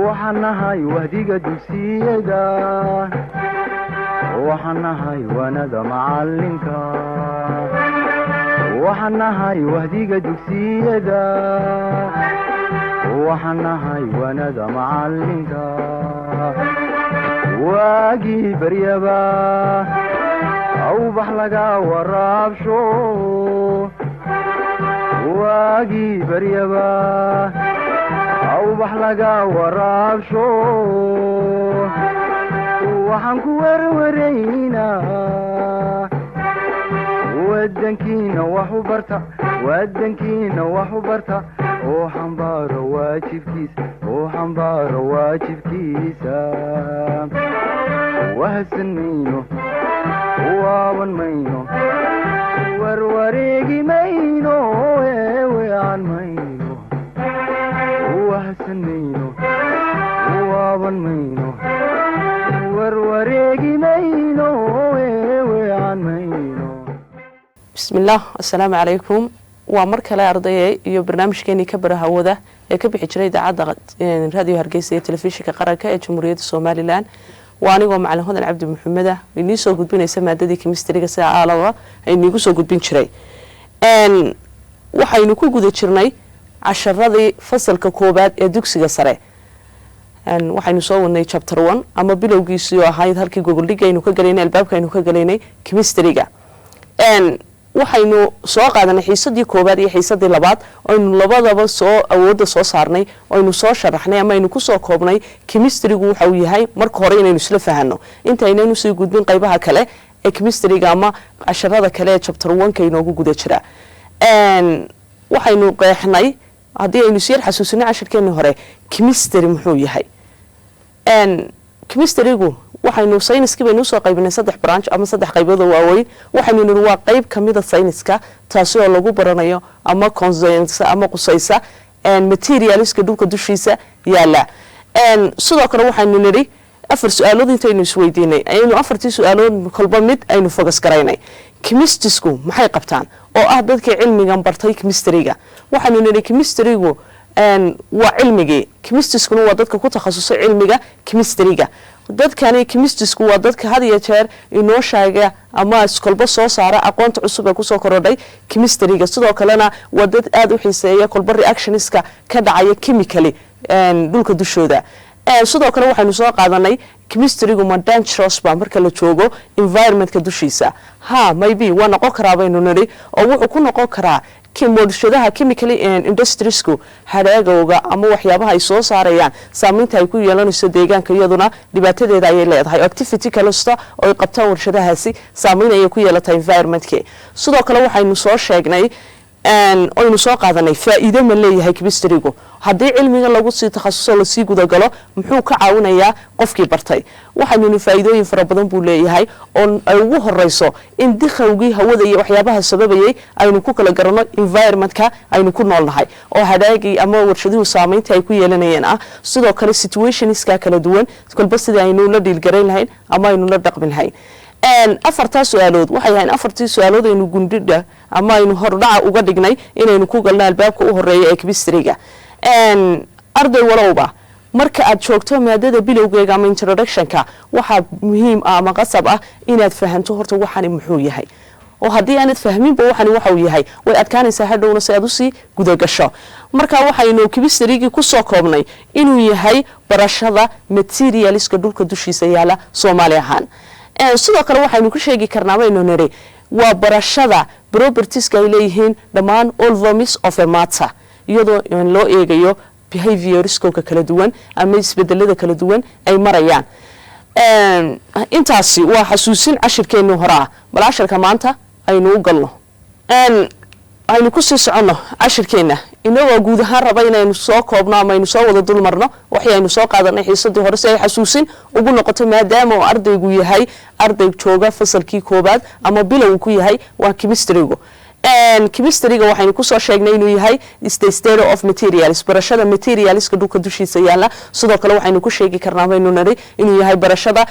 وحنهاي وهديك دوسيدا وحنهاي وانا معلمك وحنهاي وهديك دوسيدا وحنهاي وانا معلمك واجي بريبا او بحلقا ورابشو واجي بريبا او بحلقا ورابشو وحنكو ورورينا ودنكينا وحبرتا ودنكينا وحبرتا وحنبار واجبكيس وحنبار واجبكيسا وهسن مينو وابن مينو وروريقي مينو ويعن مينو وهسن مينو وابن مينو وروريقي مينو ويعن مينو. بسم الله السلام عليكم. ومر kale ardayay iyo barnaamijkeeni ka bara hawada ee ka bixi jiray idaacada radio Hargeysa ee telefishinka qaranka ee Jamhuuriyadda Soomaaliland waanigoo macallin Hodan Cabdi Maxamed ah inii soo gudbinaysa maadadii chemistry-ga sida aalada ay nigu soo gudbin jiray waxaynu ku guda jirnay casharadii fasalka koobaad ee dugsiga sare waxaynu soo wadnay chapter 1 ama bilowgiisii oo ahayd halkii Google dhigaynu ka galeynay albaabkaynu ka galeynay chemistry-ga waxaynu soo qaadanay xiisadii koobaad iyo xiisadii labaad aynu labadaba soo awooda soo saarnay aynu soo sharaxnay ama aynu ku soo koobnay chemistry-gu waxa uu yahay marka hore inaynu isla fahanno inta aynaynu soo gudbin qaybaha kale ee chemistry-ga ama casharada kale ee chapter 1 ka inoogu guda jira waxaynu qeexnay hadii aynu sii xasuusinay casharkeennii hore chemistry muxuu yahay chemistry-gu waxaynu sayniska baynu soo qaybinay saddex branch ama saddex qaybood oo waaweyn waxaynu niri waa qayb kamid ah sayniska taasi oo lagu baranayo ama concerns ama qusaysa materialska dhulka dushiisa yaala sidoo kale waxaynu niri afar su'aalood intaynu isweydiinay aynu afartii su'aalood kolba mid aynu focus garaynay chemistry-gu maxay qabtaan oo ah dadka cilmigan bartay chemistry-ga waxaynu niri chemistry-gu waa cilmigii chemistry-guna waa dadka ku takhasusay cilmiga chemistry-ga dadkani chemistry-gu waa dadka had iyo jeer inoo sheega ama iskolba soo saara aqoonta cusub ee ku soo korodhay chemistry-ga sidoo kalena waa dad aad u xiiseeya kolba reactionska ka dhacaya chemically dhulka dushooda sidoo kale waxaynu soo qaadanay chemistry-gu ma dangerous ba marka la joogo environmentka dushiisa maybe waa noqon karaa baynu niri oo wuxuu ku noqon karaa warshadaha chemical industriesku hadaagowga ama waxyaabaha ay soo saarayaan saameynta ay ku yeelanayso deegaanka iyaduna dhibaatadeeda ay leedahay activity kasta oo ay qabtaan warshadahaasi saameyn ay ku yeelataa environmentka sidoo kale waxaynu soo sheegnay aynu soo qaadanay faa'iido ma leeyahay chemistry-gu hadii cilmiga lagu sii takhasuso la sii guda galo muxuu ka caawinayaa qofkii bartay waxaynu faa'iidooyin fara badan buu leeyahay oo ay ugu horeyso in dikhawgii hawada iyo waxyaabaha sababayay aynu ku kala garano environmentka aynu ku noolnahay oo hadaagii ama warshaduhu saameynta ay ku yeelanayeen sidoo kale situationska kala duwan kolba sida aynu la dhiilgarayn lahayn ama aynu la dhaqmin lahayn afarta su'aalood waxay yahay afartii su'aalood aynu gundida ama aynu hordhaca uga dhignay inaynu ku galno albaabka u horeeya ee chemistry-ga arday walowba marka aad joogto maadada bilowgeega ama introduction-ka waxa muhiim ah ama qasab ah inaad fahanto horta waxani muxuu yahay oo hadii aanad fahminba waxani waxa uu yahay way adkaanaysaa hadhowna si aad u sii guda gasho marka waxaynu chemistry-gi ku soo koobnay inuu yahay barashada materialska dhulka dushiisa yaala Soomaali ahaan sidoo kale waxaynu ku sheegi karnaa baynu niri waa barashada properties-ka ay leeyihiin dhammaan all forms of a matter iyadoo loo eegayo behaviorska kala duwan ama isbedelada kala duwan ay marayaan intaasi waa xasuusin cashirkeenu hore bal casharka maanta aynu u galno aynu ku sii socono cashirkeena inagoo guud ahaan raba inaynu soo koobno ama aynu soo wada dul marno waxaynu soo qaadanay xiisadii hore si ay xasuusin ugu noqoto maadaama ardaygu yahay arday jooga fasalkii koobaad ama bilow ku yahay waa chemistry-gu chemistry-ga waxaynu ku soo sheegnay inuu yahay the state of materials barashada materialska dhulka dushiisa yaala sidoo kale waxaynu ku sheegi karnaa baynu nari inuu yahay barashada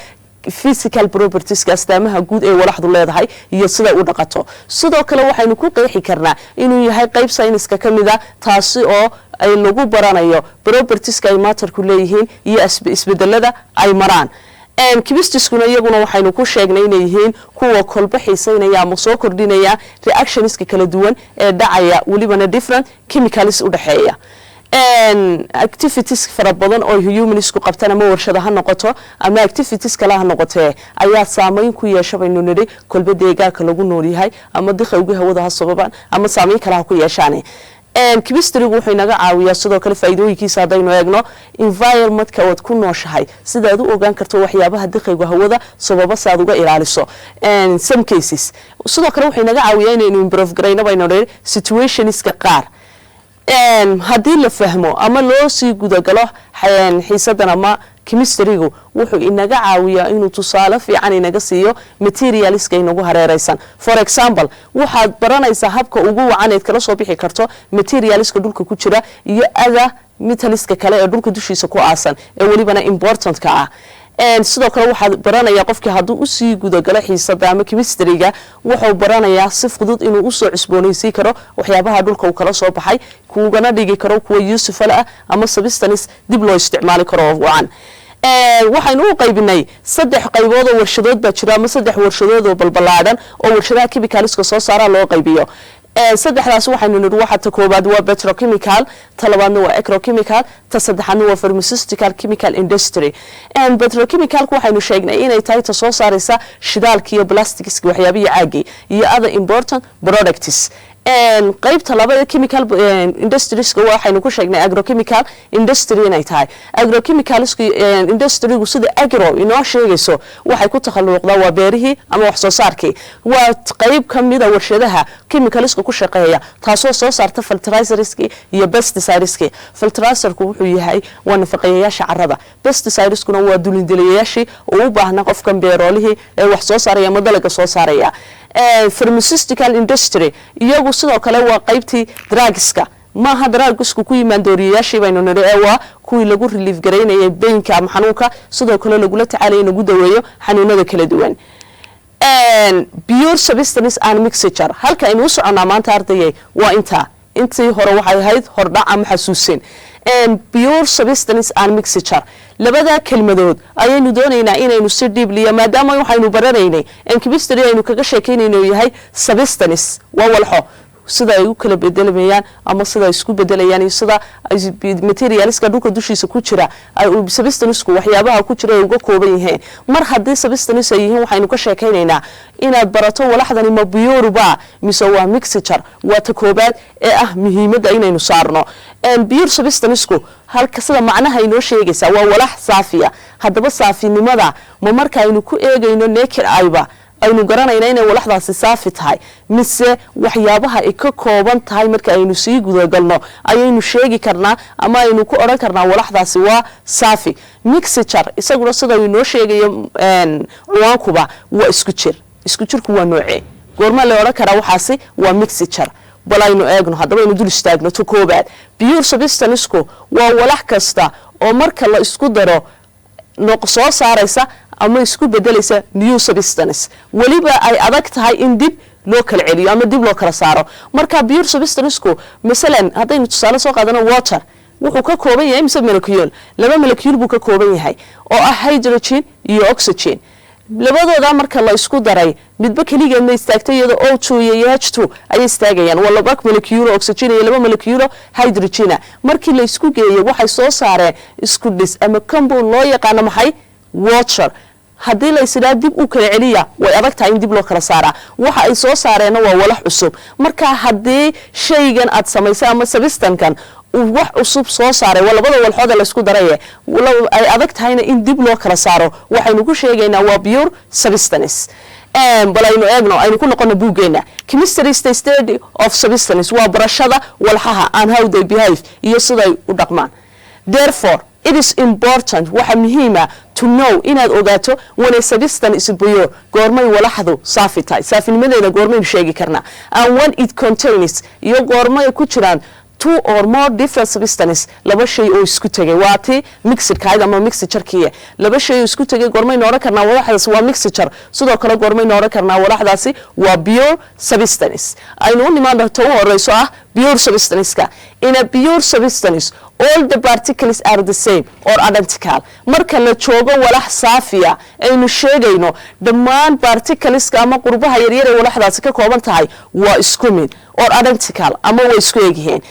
physical properties astaamaha guud ee walaxdu leedahay iyo sida u dhaqato sidoo kale waxaynu ku qeexi karnaa inuu yahay qayb sayniska kamida taasi oo ay lagu baranayo properties ay matterku leeyihiin iyo isbedelada ay maraan chemistiskuna iyaguna waxaynu ku sheegnay inay yihiin kuwa kolba xiisaynaya ama soo kordhinaya reactionska kala duwan ee dhacaya welibana different chemicals u dhaxeeya activities fara badan oo humanisku qabtaan ama warshada ha noqoto ama activities kale ha noqotee ayaa saameyn ku yeesha baynu nidhi kolba deegaanka lagu nool yahay ama dikhawga hawada ha sababaan ama saameyn kale ha ku yeeshaan chemistry wuxuu inaga caawiyaa sidoo kale faa'iidooyinkiisa hadaynu eegno environmentka wad ku nooshahay sidaad u ogaan karto waxyaabaha dikhawga hawada sababa saad uga ilaaliso some cases sidoo kale wuxuu inaga caawiyaa inaynu improve garayno baynu nidhi situationska qaar haddii la fahmo ama loo sii gudagalo xiisadan ama chemistrygu wuxuu inaga caawiyaa inuu tusaale fiican inaga siiyo materialska inagu hareeraysan for example waxaad baranaysaa habka ugu wacaneed kala soo bixi karto materialska dhulka ku jira iyo ada metalska kale ee dhulka dushiisa ku aasan ee welibana importantka ah sidoo kale waxaad baranayaa qofkii hadduu u sii gudagalo xiisada ama chemistryga wuxuu baranayaa si fudud inuu u soo cusboonaysiin karo waxyaabaha dhulka uu kala soo baxay kuugana dhigi karo kuwa useful ah ama substance dib loo isticmaali karo oo wacan waxaynu u qaybinay 3 qaybood oo warshadood baa jira ama 3 warshadood oo balbalaadan oo warshadaha chemicalska soo saara loo qaybiyo saddexdaas waxaynu nidhi waxa ta koobaad waa petrochemical ta labaadna waa agrochemical ta saddexaadna waa pharmaceutical chemical industry petrochemical waxaynu sheegnay inay tahay ta soo saaraysa shidaalka iyo plastics waxyaabihi caagi iyo other important products qaybta labada chemical industries waxaynu ku sheegnay agrochemical industry inay tahay agrochemical industry sida agro inoo sheegayso waxay ku takhaluqdaa waa beerihii ama wax soo saarkii waa qayb kamida warshadaha chemicalska ku shaqeeya taasoo soo saarta fertilizerski iyo pesticideski fertilizerku wuxuu yahay waa nafaqeeyayaasha carrada pesticideskuna waa dulindilayaashii oo u baahnaa qofkan beerolihii ee wax soo saaraya ama dalaga soo saaraya pharmaceutical industry iyagu sidoo kale waa qaybtii drugska maaha drugsku ku yimaad dooriyayaashii baynu nidhi waa kuwii lagu relief gareynayay painka ama xanuunka sidoo kale lagula tacaalay in lagu daweeyo xanuunada kala duwan pure substance and mixture halka aynu u soconaa maanta ardayay waa intii hore waxay ahayd hordhac ama xasuusin pure substance and mixture labada kelmadood ayaynu doonaynaa inaynu si deeply maadaama waxaynu baranaynay chemistry aynu kaga sheekeynayno yahay substance waa walxo sida ay u kala bedelayaan ama sida isku bedelayaan iyo sida materialska dhulka dushiisa ku jira ay substanceku waxyaabaha ku jira ay uga kooban yihiin mar haddii substance ay yihiin waxaynu ka sheekeynaynaa inaad barato walaxdani ma pure ba mise waa mixture waa ta koobaad ee muhiimada inaynu saarno pure substanceku halka sida macnaha inoo sheegaysa waa walax saafiya haddaba saafinimada ma marka aynu ku eegayno naked ayba aynu garanayna inay walaxdaasi saafi tahay mise waxyaabaha ay ka kooban tahay marka aynu sii gudagalno ayaynu sheegi karnaa ama aynu ku oran karnaa walaxdaasi waa saafi mixture isaguna sida inoo sheegayo cuwaankuba waa isku jirku waa noocee goorma la oran karaa waxaasi waa mixture bal aynu eegno haddaba aynu dul istaagno ta koobaad pure substanceku waa walax kasta oo marka la isku daro soo saaraysa ama isku bedelaysa new substance waliba ay adag tahay in dib loo kala celiyo ama dib loo kala saaro marka pure substanceku misalan haddaynu tusaale soo qaadano water wuxuu ka kooban yahay mise molecule laba molecule buu ka kooban yahay oo hydrogen iyo oxygen labadooda marka la isku daray midba kaligeedna istaagtay iyada O2 iyo H2 ay istaagayaan waa laba molecule oxygen iyo laba molecule hydrogen markii la isku geeyo waxay soo saareen isku dhis ama compound loo yaqaan maxay water haddii la isla dib u kala celiya way adag tahay in dib loo kala saara waxa ay soo saareen waa walax cusub marka haddii shaygan aad samaysay ama substance-kan wax cusub soo saaray labada walxood la isku daray ay adag tahayna in dib loo kala saaro waxaynu ku sheegaynaa waa pure substance balaynu eegno aynu ku noqono buugeena chemistry is the study of substance waa barashada walxaha and how they behave iyo siday u dhaqmaan therefore it is important waxa muhiima to know inaad ogaato when a substance is pure goormay walaxdu saafi tahay saafinimadeeda goormaynu sheegi karnaa and when it contains iyo goormay ku jiraan two or more different substances laba shay oo isku tagay waa tii mixed kayd ama mixture-kii laba shay oo isku tagay goormayna oran karnaa walaxdaas waa mixture sidoo kale goormayna oran karnaa walaxdaasi waa pure substance aynu nimaano tan horeyso ah pure substance-ka in a pure substance all the particles are the same or identical marka la joogo walax saafiya aynu sheegayno dhammaan particleska ama qurbaha yaryar ee walaxdaasi ka kooban tahay waa isku mid or identical ama way isku egyihiin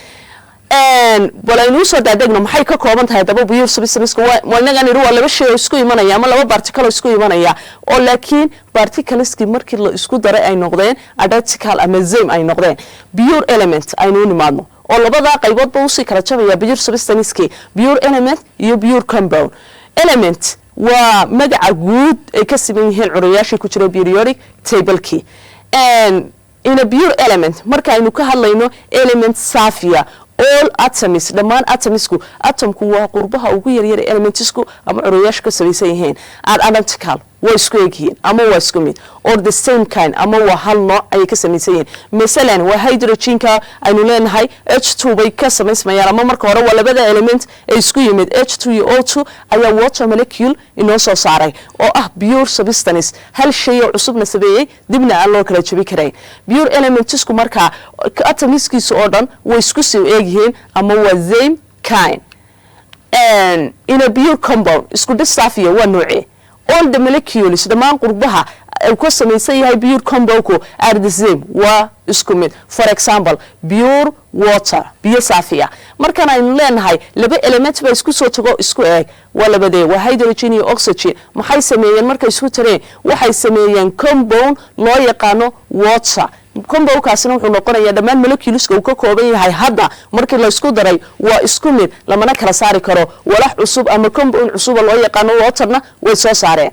balaynu soo daadegno maxay ka kooban tahay daba pure substance waa inaga niru waa laba shay oo isku imanaya ama laba particle oo isku imanaya oo laakiin particleski markii la isku daray ay noqdeen identical ama same ay noqdeen pure element aynu nimaadno oo labada qaybood ba u sii kala jabaya pure substance pure element iyo pure compound element waa magaca guud ay ka siman yihiin curiyaashii ku jira periodic table-kii in a pure element marka aynu ka hadlayno element saafiya all atoms dhammaan atomsku atomku waa qurbaha ugu yaryar ee elementsku ama curiyaashu ka samaysan yihiin are identical waa isku egyihiin ama waa isku mid or the same kind ama waa hal nooc ayay ka samaysan yihiin masalan waa hydrogenka aynu leenahay H2 bay ka samaysmayaan ama marka hore waa labada element ee isku yimid H2 iyo O2 ayaa water molecule inoo soo saaray oo ah pure substance hal shay oo cusubna sameeyay dibna aan loo kala jabi karayn pure elementsku marka atomskiisu oo dhan way isku soo egyihiin ama waa same kind and in a pure compound isku dhistaafiya waa noocee all the molecules dhammaan qurbaha ay ku samaysan yahay pure compound are the same waa isku mid for example pure water biyo saafiya markan aynu leenahay laba element ba isku soo tago isku eeg waa labadee waa hydrogen iyo oxygen maxay sameeyeen markay isku tareen waxay sameeyeen compound loo yaqaano water compound-kaasina wuxuu noqonayaa dhammaan moleculeska uu ka kooban yahay hadda markii la isku daray waa isku mid lamana kala saari karo walax cusub ama compound cusub loo yaqaano waterna way soo saareen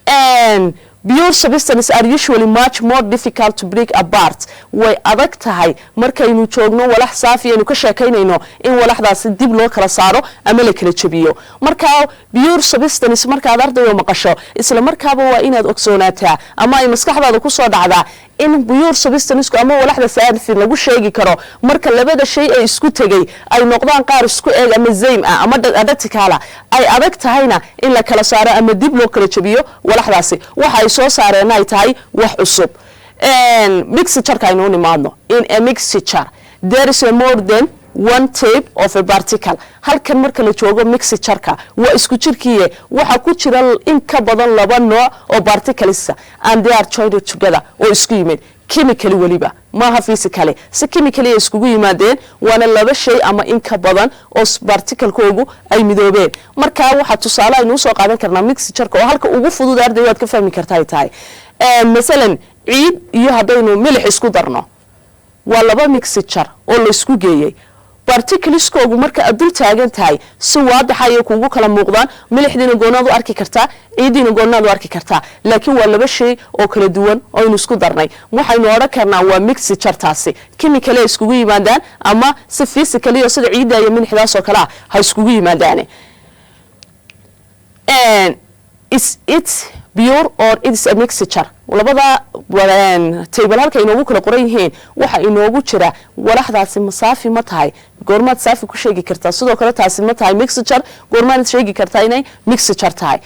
and pure substances are usually much more difficult to break apart way adag tahay markaynu joogno walax saafi aynu ka sheekaynayno in walaxdaasi dib loo kala saaro ama la kala jabiyo marka pure substance markaad ardayo maqasho isla markaaba waa inaad ogsoonataa ama ay maskaxdaada ku soo dhacdaa in pure substance ama walaxda saafi lagu sheegi karo marka labada shay ay isku tagay ay noqdaan qaar isku eeg ama same ah ama identical ay adag tahayna in la kala saaro ama dib loo kala jabiyo walaxdaasi waxa ay soo saareen ay tahay wax cusub mixture-ka aynu nimaadno in a mixture there is a more than one type of a particle halkan marka la joogo mixture-ka waa isku jirkiye waxa ku jira in ka badan laba nooc oo particles and they are joined together oo isku yimid chemically waliba maaha physically si chemically iskugu yimaadeen waana laba shay ama in ka badan oo particle-koogu ay midoobeen marka waxa tusaale aynu soo qaadan karnaa mixture-ka oo halka ugu fudud arday waad ka fahmi kartaa ay tahay masalan ciid iyo hadaynu milix isku darno waa laba mixture oo la isku geeyay particles-koogu marka aad dul taagan tahay si waadax ay kuugu kala muuqdaan milixdiina goonaad u arki kartaa ciidiina goonaad u arki kartaa laakiin waa laba shay oo kala duwan oo aynu isku darnay waxaynu oran karnaa waa mixture taasi chemically iskugu yimaadaan ama si physically sida ciidda iyo milixdaas oo kala ha iskugu yimaadaan and is it pure or it's a mixture labada table halka inoogu kala qoran yihiin waxa inoogu jira walaxdaasi masaafi ma tahay goormaad saafi ku sheegi kartaa sidoo kale taasi ma tahay mixture goormaad sheegi kartaa inay mixture tahay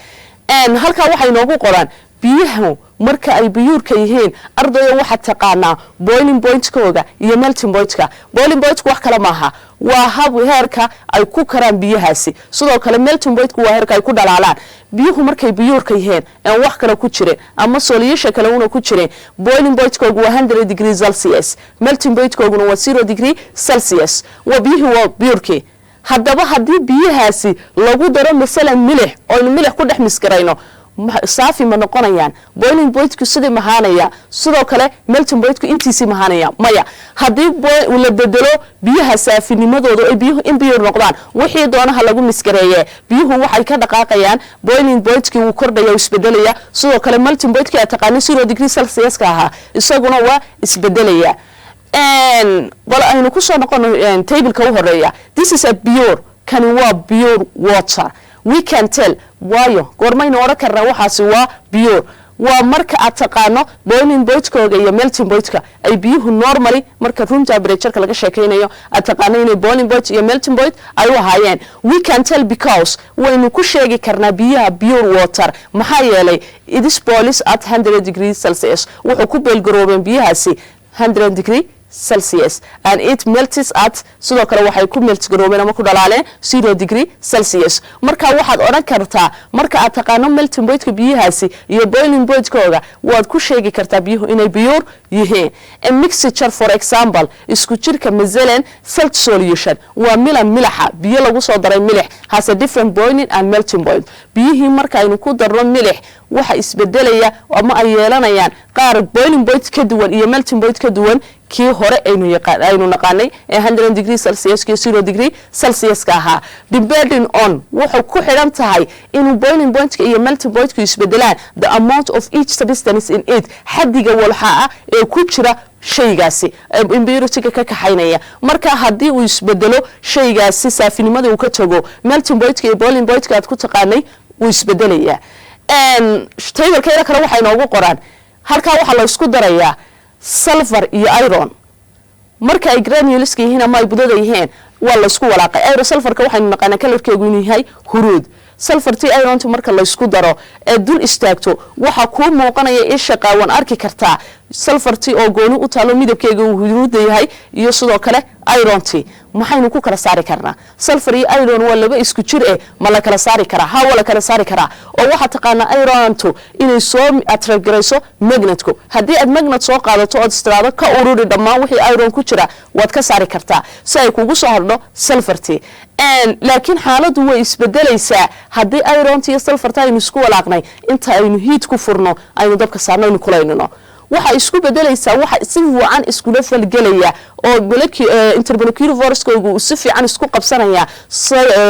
and halka waxa inoogu qoran biyaha marka ay biyuurka yihiin ardayo waxa taqaanaa boiling point-kooga iyo melting point-ka boiling point-ku wax kala maaha waa hab heerka ay ku karaan biyahaasi sidoo kale melting point-ku waa heerka ay ku dhalaalaan biyuhu markay biyuurka yihiin aan wax kale ku jireen ama solution kale una ku jireen boiling point-koogu waa 100 degrees Celsius melting point-kooguna waa 0 degree Celsius waa biyuhu waa biyuurkii haddaba haddii biyahaasi lagu daro masalan milix oo milix ku dhex miskarayno saafi ma noqonayaan boiling point-ku sidii mahaanaya sidoo kale melting point-ku intiisii mahaanaya maya haddii la bedelo biyaha saafinimadooda ay biyuhu in biyo noqdaan wixii doonaha lagu miskareeyay biyuhu waxay ka dhaqaaqayaan boiling point-ki uu kordhaya isbedelaya sidoo kale melting point-ki taqaani 0 degree Celsius ka aha isaguna waa isbedelaya bal aynu ku soo noqono table-ka u horeeya this is a pure kan waa pure water we can tell waayo goormayna oran karnaa waxaasi waa pure waa marka aad taqaano boiling point-kooga iyo melting point-ka ay biyuhu normally marka room temperature-ka laga sheekaynayo aad taqaano inay boiling point iyo melting point ay u ahaayeen. We can tell because waynu ku sheegi karnaa biyaha pure water maxaa yeelay it is boils at 100 degrees Celsius wuxuu ku beelgaroobeen biyahaasi 100 degree Celsius and it melts at sidoo kale waxay ku melt garoobeen ama ku dhalaaleen 0 degree Celsius. Marka waxaad oran kartaa marka aad taqaano melting point-ka biyahaasi iyo boiling point-kooga waad ku sheegi kartaa biyuhu inay pure yihiin. A mixture for example isku jirka masalan salt solution waa milaxa biyo lagu soo daray milix has a different boiling and melting point. Biyihii marka aynu ku darno milix waxa isbedelaya ama ay yeelanayaan qaar boiling point ka duwan iyo melting point ka duwan kii hore aynu naqaanay 100 degree Celsius iyo 0 degree Celsius ka ahaa. Depending on wuxuu ku xiran tahay inuu boiling point iyo melting point ku isbedelaan the amount of each substance in it xadiga walxaa ee ku jira shaygaasi impurity-ga ka kaxaynaya. Marka haddii uu isbedelo shaygaasi saafinimada uu ka tago melting point iyo boiling point aad ku taqaanay uu isbedelaya. Table-ka kale waxay noogu qoraan halka waxa la isku darayaa sulfur iyo iron marka ay granules yihiin ama ay budada yihiin waa la isku walaaqay. Iron sulfurka waxaynu naqaanaa kalarkeedu inuu yahay huruud. sulfurti iron marka la isku daro ee dul istaagto waxa ku muuqanaya isha qaawan arki kartaa sulfurti oo gooni u taalo midabkeedu uu huruud yahay iyo sidoo kale ironti. maxaynu ku kala saari karnaa sulfur iyo iron waa laba isku jir ma la kala saari karaa ha wala kala saari karaa oo waxa taqaana irontu inay soo attract garayso magnetku haddii aad magnet soo qaadato oo istraado ka ururi dhammaan wixii iron ku jira waad ka saari kartaa si ay kugu soo hordho sulfurti. laakiin xaaladu way isbedelaysaa haddii ironti iyo sulfurta aynu isku walaaqnay inta aynu heat ku furno aynu dabka saarno aynu kulaynino waxa isku bedelaysaa waxa si fiican isku falgelaya oo intermolecular force-koogu si fiican isku qabsanaya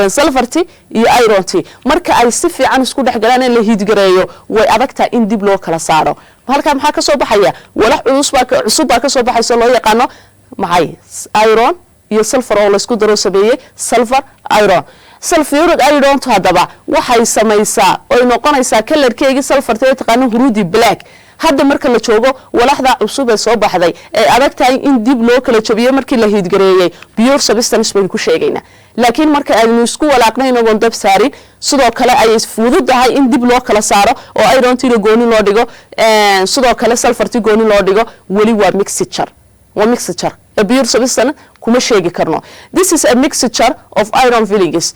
sulfurti iyo ironti marka ay si fiican isku dhaxgalaan in la heat gareeyo way adagtaa in dib loo kala saaro. halka maxaa ka soo baxaya walax cusub baa ka soo baxaysa loo yaqaano maxay iron iyo sulfur oo la isku daro sameeyay sulfur iron. sulfuric iron hadaba waxay samaysaa oo noqonaysaa kalarkeegi sulfurta ee taqaano huruudi black. hadda marka la joogo walaxda cusub ee soo baxday ee adagtahay in dib loo kala jabiyo markii la heat gareeyay pure substance baan ku sheegayna. laakiin marka aynu isku walaaqnayno oo dab saarin sidoo kale ay fududahay in dib loo kala saaro oo ironti gooni loo dhigo sidoo kale sulfurti gooni loo dhigo wali waa mixture a pure substance kuma sheegi karno. This is a mixture of iron fillings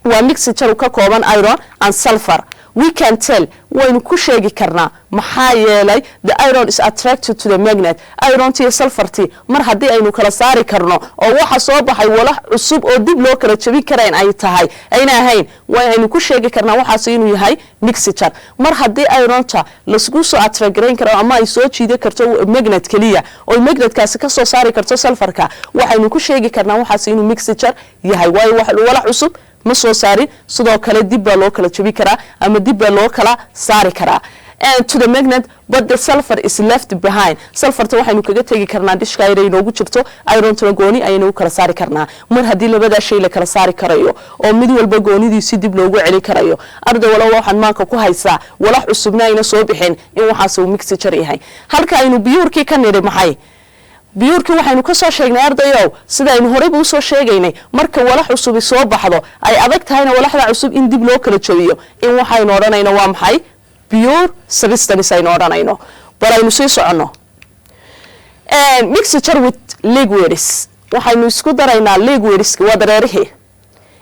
waa mixture ka kooban iron and sulfur. We can tell waynu ku sheegi karnaa maxaa yeelay the iron is attracted to the magnet. iron iyo sulfurti mar haddii aynu kala saari karno oo waxa soo baxay walax cusub oo dib loo kala jabin kareen ay tahay ayna ahayn waynu ku sheegi karnaa waxaas inuu yahay mixture. mar haddii ironta la isku soo attract gareyn karo ama ay soo jiido karto magnet kaliya oo magnetkaasi ka soo saari karto sulfurka waxaynu ku sheegi karnaa waxaas inuu mixture yahay waayo walax cusub ma soo saarin sidoo kale dib baa loo kala jabi karaa ama dib baa loo kala saari karaa. And to the magnet but the sulfur is left behind. sulfurta waxaynu kaga tagi karnaa dishka ay inoogu jirto irontuna gooni ayaynu kala saari karnaa mar haddii labada shay la kala saari karayo oo mid walba goonidiisa dib loogu celin karayo. arday walaal waxaan maanka ku haysaa walax cusubna ayna soo bixin in waxaas uu mixture yahay. halka aynu biyuurkii ka niri maxay biyuurkii waxaynu ka soo sheegnay ardayow sida aynu horeyba u soo sheegaynay marka walax cusub soo baxdo ay adag tahayna walaxda cusub in dib loo kala jabiyo in waxaynu oranayno waa maxay pure substance aynu oranayno. bal aynu sii socono mixture with liquids waxaynu isku daraynaa liquids waa dareeraha.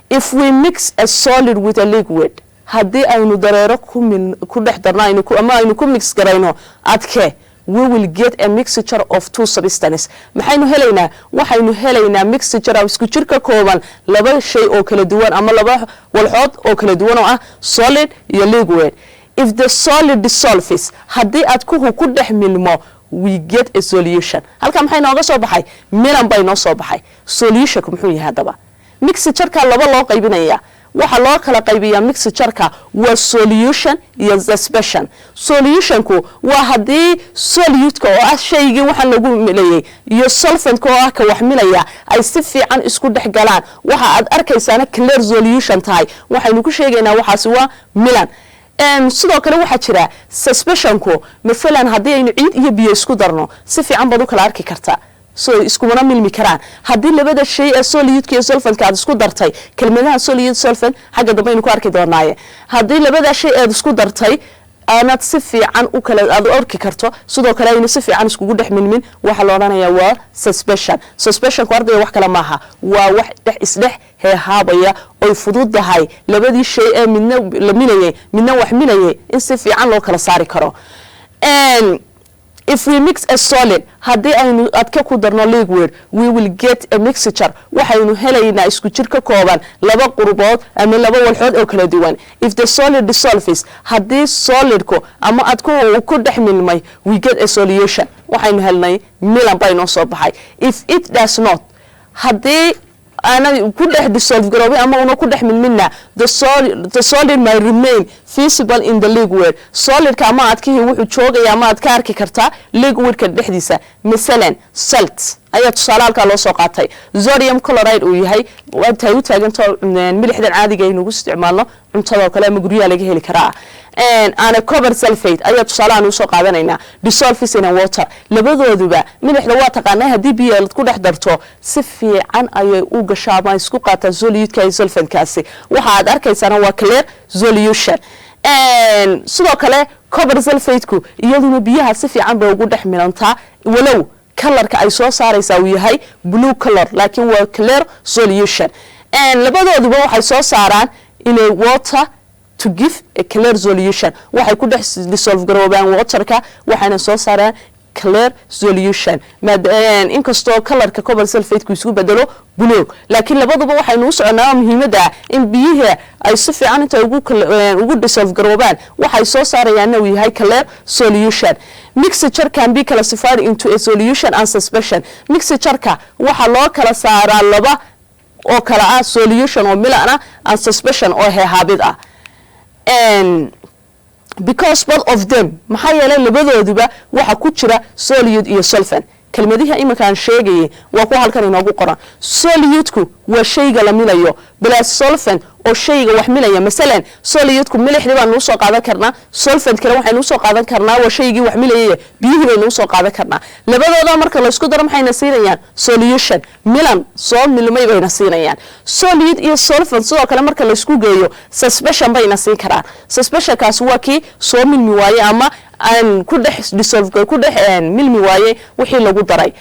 if we mix a solid with a liquid haddii aynu dareero ku dhex darnayno ama aynu ku mix garayno adke we will get a mixture of two substances. maxaynu helaynaa waxaynu helaynaa mixture of isku jir ka kooban laba shay oo kala duwan ama laba walxood oo kala duwan oo ah solid iyo liquid. if the solid dissolves haddii aad ku dhex milmo we get a solution. halka maxay nooga soo baxay milan bay noo soo baxay. solutionku muxuu yahay hadaba mixture-ka laba loo qaybinaya waxa loo kala qaybiyaa mixture-ka waa solution iyo suspension. solution-ku waa haddii solute-ka oo ah shayga waxa lagu milayay iyo solvent-ka oo ah ka wax milaya ay si fiican isku dhex galaan waxa aad arkaysaana clear solution tahay waxaynu ku sheegaynaa waxaasi waa milan. sidoo kale waxa jira suspensionku mesela hadii aynu ciid iyo biyo isku darno si fiican baad u kala arki kartaa soo iskumana milmi karaan hadii labada shay ee solid iyo solvent aad isku dartay kelmadaha solid solvent xagga dambe aynu ku arki doonaaye hadii labada shay aad isku dartay aanad si fiican u kala aad arki karto sidoo kale aynu si fiican iskugu dhexmilmin waxa la oranayaa waa suspension ardayga wax kala maaha waa wax isdhex heehaabaya oo fududahay labadii shay ee midna la milayay midna wax milayay in si fiican loo kala saari karo if we mix a solid hadii aynu adka ku darno liquid we will get a mixture waxaynu helaynaa isku jir ka kooban laba qurbood ama laba walxood oo kala duwan if the solid dissolves hadii solidku ama adku ku dhexmilmay we get a solution waxaynu helnay milan bayno soo baxay if it does not hadii ana ku dhex dissolve garoobay ama una ku dhex milmina the solid may remain visible in the liquid solid ka ma adkii wuxuu joogaya ma adka arki kartaa liquid ka dhexdiisa misalan salt ayaa tusaalaalka loo soo qaatay sodium chloride uu yahay waad u taaganto milixda caadiga aynu ugu isticmaalno cuntada kale ama guriyaha laga heli karaa ana copper sulfate ayaa tusaalahan u soo qaadanayna dissolves in water labadooduba milixda waa taqaanaa hadii biyo ku dhex darto si fiican ayay u gashaa ma isku qaataa solidka iyo solventkaasi waxa aad arkaysaa waa clear solution sidoo kale copper sulfate-ku iyaduna biyaha si fiican bay ugu dhex milantaa walow colorka ay soo saaraysaa uu yahay blue color laakiin waa clear solution labadooduba waxay soo saaraan in water to give a clear solution waxay ku dhex dissolve garoobaan waterka waxaana soo saaraan clear solution inkastoo colorka copper sulfate ku isku bedelo blue laakiin labaduba waxaynu u soconaa muhiimada in biyaha ay si fiican inta ugu dissolve garoobaan waxay soo saarayaan inuu yahay clear solution mixture can be classified into a solution and suspension mixture-ka waxa loo kala saaraa laba oo kala ah solution oo milana and suspension oo heehaabid ah because both of them maxaa yeelay labadooduba waxa ku jira solid iyo solvent kelmadaha imankaan sheegayay waa ku halkan inoogu qoran solidku waa shayga la milayo plus solvent oo shayga wax milaya misalan solidku milixda baan u soo qaadan karnaa solvent kale waxaan u soo qaadan karnaa waa shaygii wax milayay biyihii baan u soo qaadan karnaa labadooda marka la isku daro maxayna siinayaan solution milan soo milmay bayna siinayaan solid iyo solvent sidoo kale marka la isku geeyo suspension bayna siin karaan suspension kaas waa kii soo milmi waaye ama aan ku dhex dissolve ku dhex milmi waaye wixii lagu daray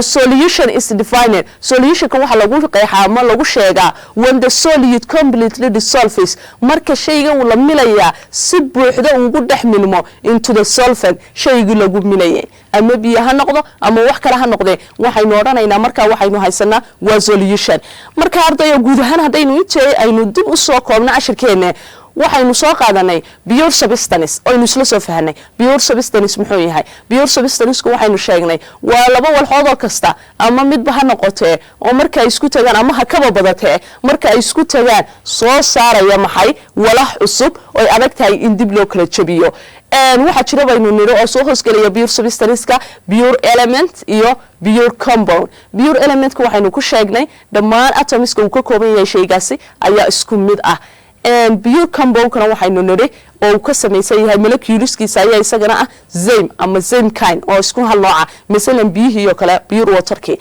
solution is defined solution ka waxa lagu qeexaa ama lagu sheegaa when the solid completely dissolves marka shayga uu la milaya si buuxda ugu dhex milmo into the solvent shaygu lagu milayay ama biyo ha noqdo ama wax kale ha noqdee waxaynu oranaynaa marka waxaynu haysanaa waa solution marka ardayo guud ahaan hadaynu intee aynu dib u soo koobno cashirkeena waxaynu soo qaadanay pure substance oo aynu isla soo fahanay pure substance muxuu yahay pure substance waxaynu sheegnay waa laba walxood oo kasta ama midba ha noqotee oo marka ay isku tagaan ama ha kaba badatee marka ay isku tagaan soo saaraya maxay walax cusub oo ay adag tahay in dib loo kala jabiyo waxa jira baynu niro oo soo hoosgalaya pure substance-ka pure element iyo pure compound pure element-ka waxaynu ku sheegnay dhammaan atomiska uu ka kooban yahay shaygaasi ayaa isku mid ah pure compound-kana waxaynu niri oo ka samaysan yahay moleculeskiisa ayaa isagana ah same ama same kind oo isku hal nooca misalan biyihii iyo kale pure water-kii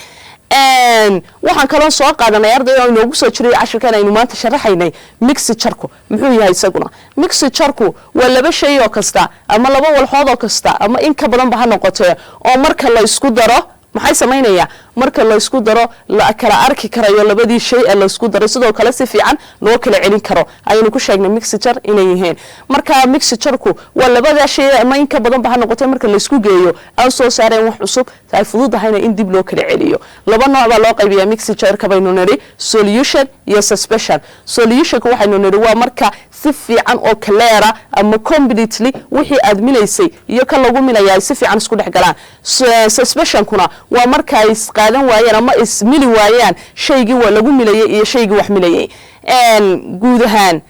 waxaan kaloo soo qaadanay arday oo inoogu soo jiray cashirkan aynu maanta sharaxaynay mixture-ku muxuu yahay isaguna mixture-ku waa laba shay oo kasta ama laba walxood oo kasta ama in ka badan ba ha noqotee oo marka la isku daro maxay sameynaya marka la isku daro la kala arki karayo labadii shay ee la isku daray sidoo kale si fiican loo kala celin karo ayaynu ku sheegnay mixture inay yihiin marka mixture-ku waa labada shay ama in ka badan ba ha noqotee marka la isku geeyo aan soo saareen wax cusub ay fududahayna in dib loo kala celiyo laba nooc baa loo qaybiyaa mixture-ka baynu niri solution iyo suspension solution-ka waxaynu niri waa marka si fiican oo clear ama completely wixii aad milaysay iyo ka lagu milaya si fiican isku dhaxgalaan suspension-kuna waa marka ay qaadan waayeen ama ismili waayaan shaygii waa lagu milayay iyo shaygii wax milayay guud ahaan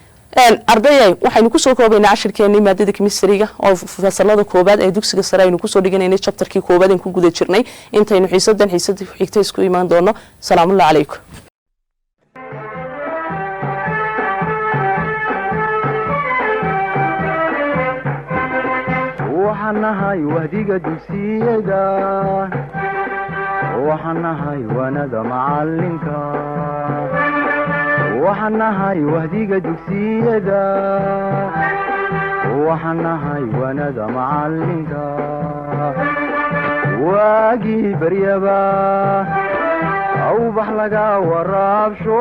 ardayay waxaynu ku soo koobaynaa cashirkeena maadada chemistry-ga oo fasalada koobaad ee dugsiga sare aynu ku soo dhiganaynay chapter-kii koobaad ee ku guda jirnay intaynu xiisadan xigta isku imaan doono salaamu alaykum waxaan nahay wahdiga dugsiyada waxaan nahay wanada macalinka waxaan nahay wahdiga dugsiyada waxaan nahay wanada macalinka waagii baryaba awbax laga waraabsho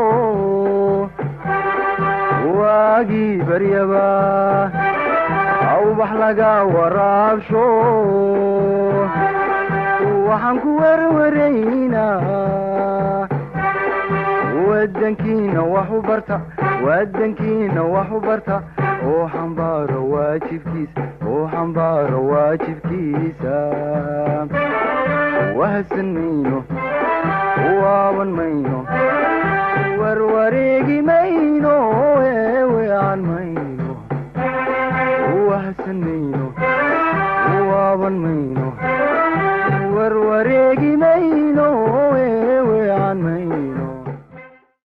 waagii baryaba awbax laga waraabsho waxaan ku warwaraynaa wadankiina wax u barta wadankiina wax u barta oo xambaaro waajibkiisa wahsan mayno waaban mayno warwareegi mayno